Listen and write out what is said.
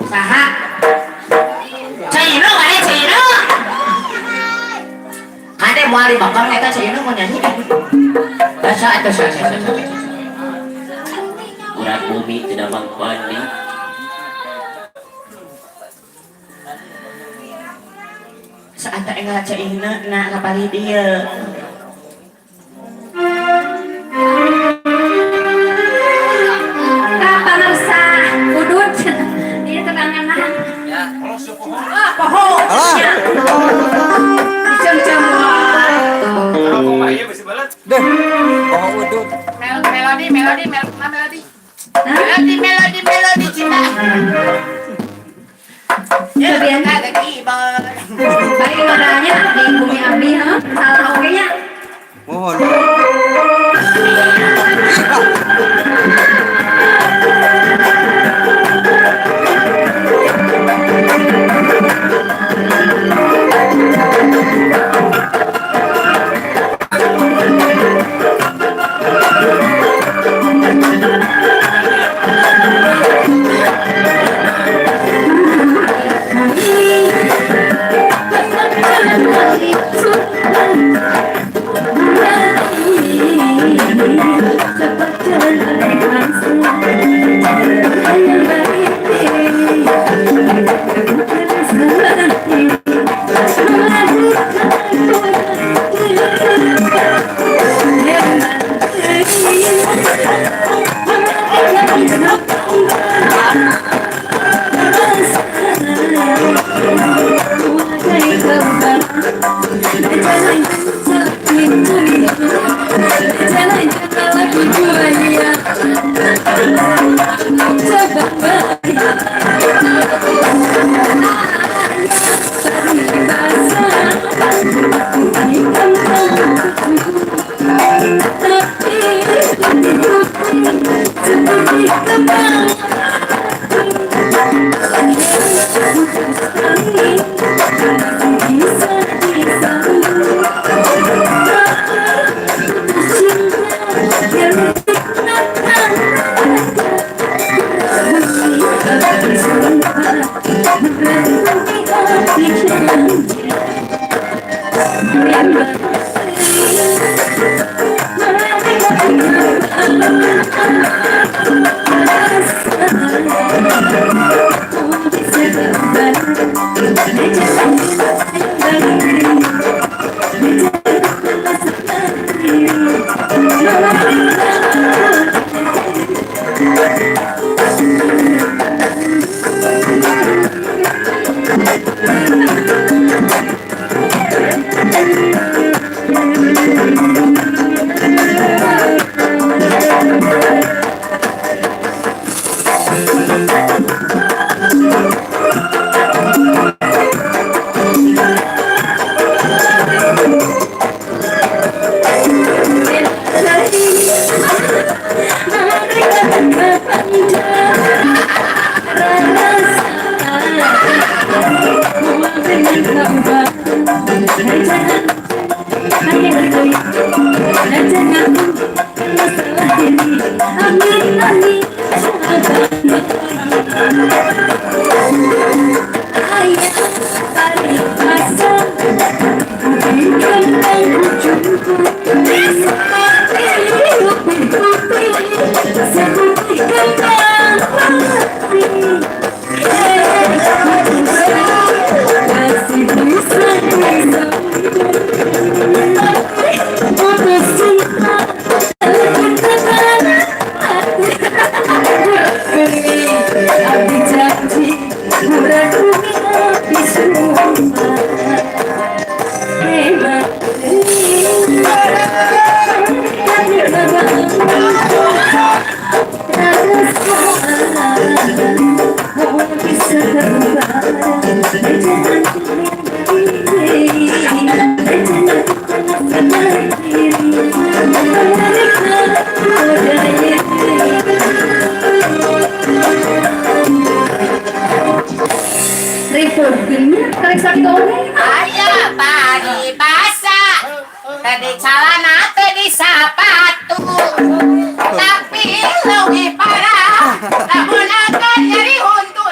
Saha? Cino, mana Cino? Kade mau di bakal eta Cino mau nyanyi. Dasa itu sa. Urat bumi tidak mangkoni. Saat tak enggak Cino nak ngapali dia. Pohon. Deh, pohon udut. Melodi cinta. Ya biar ada keyboard. Baik modalnya di bumi abdi, ha? Salah oke-nya. Mohon. Aya pagi basa tadi celana tadi sepatu tapi lebih parah namun akan jadi untuk